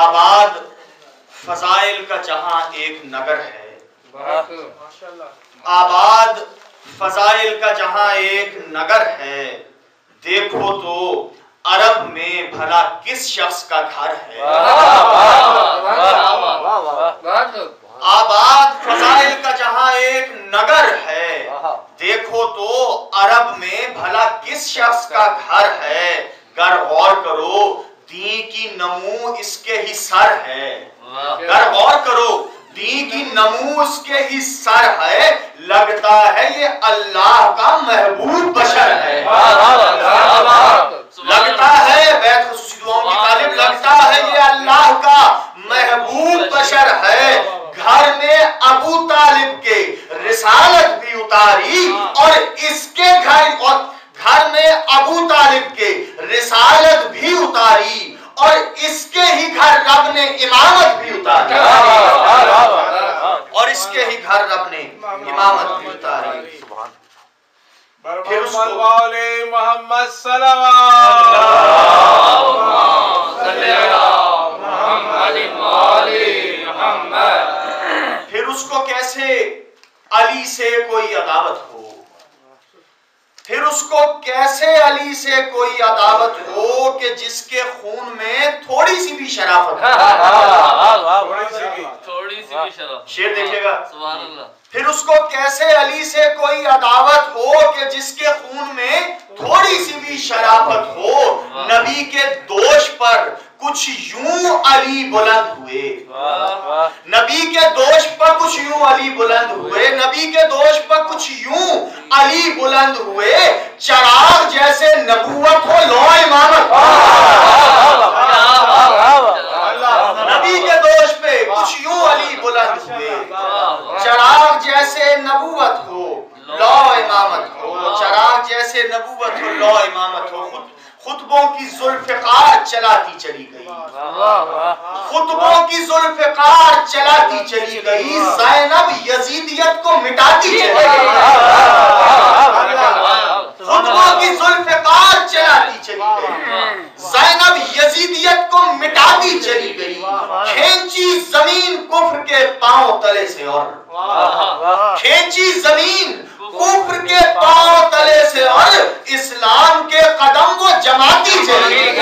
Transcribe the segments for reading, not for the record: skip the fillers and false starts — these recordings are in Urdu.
آباد فضائل کا جہاں ایک نگر ہے، آباد فضائل کا جہاں ایک نگر ہے، دیکھو تو عرب میں بھلا کس شخص کا گھر ہے۔ آباد فضائل کا جہاں ایک نگر ہے، دیکھو تو عرب میں بھلا کس شخص کا گھر ہے۔ گر غور کرو دین کی نمو اس کے ہی سر ہے، گر غور کرو دین کی نمو اس کے ہی سر ہے، لگتا ہے یہ اللہ کا محبوب بشر ہے۔ لگتا ہے بیت خصوصی دعاؤں کی طالب، لگتا ہے یہ اللہ کا محبوب بشر ہے۔ گھر میں ابو طالب کے رسالت بھی اتاری اور اس کے گھر میں ابو طالب کے رسالت بھی اتاری اور اس کے ہی گھر رب نے امامت بھی اتاری، اور اس کے ہی گھر رب نے امامت بھی اتاری۔ پھر اس کو محمد پھر اس کو کیسے علی سے کوئی عداوت ہو، پھر اس کو کیسے علی سے کوئی عداوت ہو کہ جس کے خون میں تھوڑی سی بھی شرافت ہو۔ شعر دیکھیے گا، پھر اس کو کیسے علی سے کوئی عداوت ہو کہ جس کے خون میں تھوڑی سی بھی شرافت ہو۔ نبی کے دوش پر کچھ یوں علی بلند ہوئے، نبی کے دوش پر کچھ یوں علی بلند ہوئے، نبی کے دوش پر کچھ یوں علی بلند ہوئے، چراغ جیسے نبوت ہو لو امامت۔ نبی کے دوش پہ کچھ یوں علی بلند ہوئے، چراغ جیسے نبوت ہو لو امامت ہو، چراغ جیسے نبوت ہو لو امامت ہو۔ خطبوں کی ذوالفقار چلاتی چلی گئی، خطبوں کی ذوالفقار چلاتی چلی گئی، زینب یزیدیت کو مٹاتی چلی گئی، خطبوں کی ذوالفقار چلاتی چلی گئی، زینب یزیدیت کو مٹاتی چلی گئی، کھینچی زمین کفر کے پاؤں تلے سے اور کھینچی زمین کفر کے پاؤں تلے سے اور اسلام کے قدم وہ جماتی چلی گئی،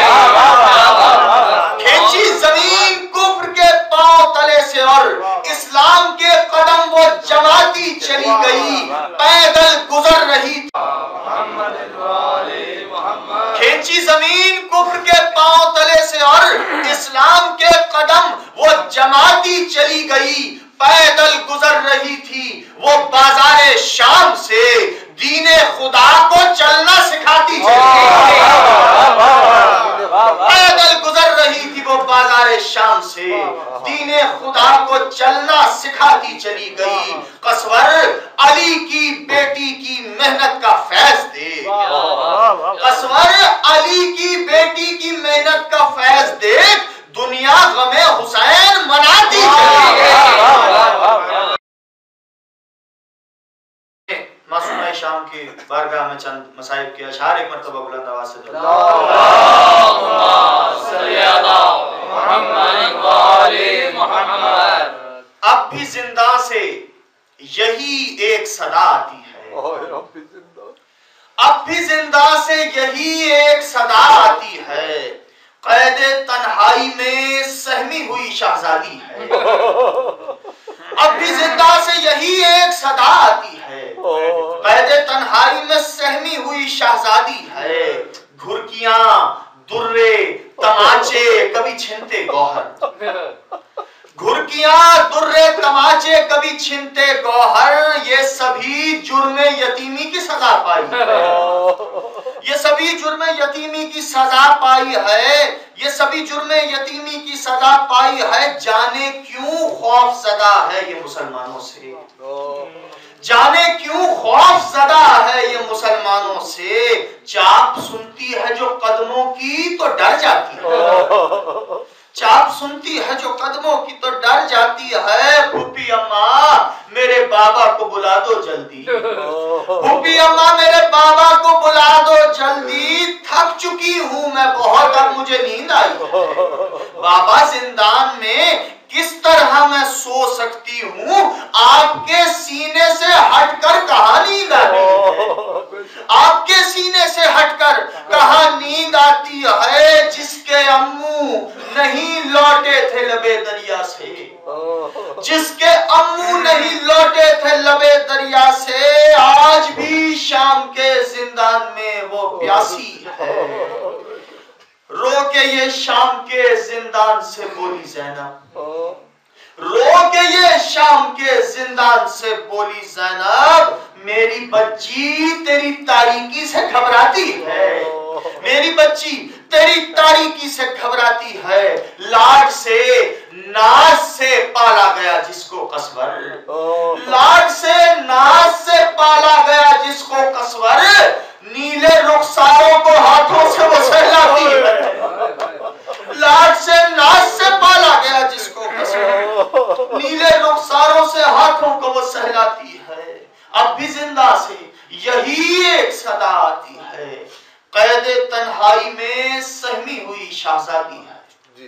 کھینچی زمین کفر کے پاؤں تلے سے اور اسلام کے قدم وہ جماتی چلی گئی، پیدل گزر رہی کھینچی زمین کفر کے پاؤں تلے سے اور اسلام کے قدم وہ جماتی چلی گئی، پیدل گزر رہی تھی وہ بازار شام سے، دین خدا کو چلنا سکھاتی چلی گئی، پیدل گزر رہی تھی وہ بازار شام سے، دین خدا کو چلنا سکھاتی چلی گئی۔ قصور علی کی بیٹی کی محنت کا فیض دے، قصور علی کی بیٹی کی محنت کا فیض دیکھ دنیا غم حسین مناتی چلی گئی۔ معصومہ شام کی بارگاہ میں چند مصائب کے اشعار ایک مرتبہ بلند آواز سے اب بھی زندہ سے یہی ایک صدا آتی ہے، اب بھی زندہ سے یہی ایک صدا آتی ہے، قید تنہائی میں سہمی ہوئی شہزادی ہے، اب بھی زندہ سے یہی ایک صدا آتی ہے، قید تنہائی میں سہمی ہوئی شہزادی ہے، گھرکیاں درے تماچے کبھی چھنتے گوہر، گھرکیاں درے تماچے کبھی چھنتے گوہر، یہ سبھی جرم یتیمی کی سزا پائی ہے، یہ سبھی جرم یتیمی کی سزا پائی ہے، یہ سبھی جرم یتیمی کی سزا پائی ہے، جانے کیوں خوف زدہ ہے یہ مسلمانوں سے، جانے کیوں خوف زدہ ہے یہ مسلمانوں سے، چاپ سنتی ہے جو قدموں کی تو ڈر جاتی ہے، چاپ سنتی ہے جو قدموں کی تو ڈر جاتی ہے، پھوپھی اماں میرے بابا کو بلا دو جلدی، پھوپھی اماں میرے بابا کو بلا دو جلدی، تھک چکی ہوں میں بہت، اب مجھے نیند آئی ہے۔ بابا زندان میں کس طرح میں سو سکتی ہوں، آپ کے سینے سے ہٹ کر کہاں نیند آتی ہے؟ آپ کے سینے سے ہٹ کر کہاں نیند آتی ہے، جس کے امو نہیں لوٹے تھے لبے دریا سے، جس کے امو نہیں لوٹے تھے لبے دریا سے، آج بھی شام کے زندان میں وہ پیاسی ہے۔ رو کے یہ شام کے زندان سے بولی زینب، رو کے یہ شام کے زندان سے بولی زینب، میری بچی تیری تاریکی سے گھبراتی ہے، میری بچی تیری تاریکی سے گھبراتی ہے، لاڈ سے ناز سے پالا گیا جس کو قصور، لاڈ سے ناز سے پالا گیا جس کو قصور، نیلے رخساروں کو ہاتھوں سے وہ سہلاتی ہے، لاڈ سے ناز سے پالا گیا جس کو قصور، نیلے رخساروں سے ہاتھوں کو وہ سہلاتی ہے۔ اب بھی زندہ سے یہی ایک صدا آتی ہے، قید تنہائی میں سہمی ہوئی شہزادی ہے۔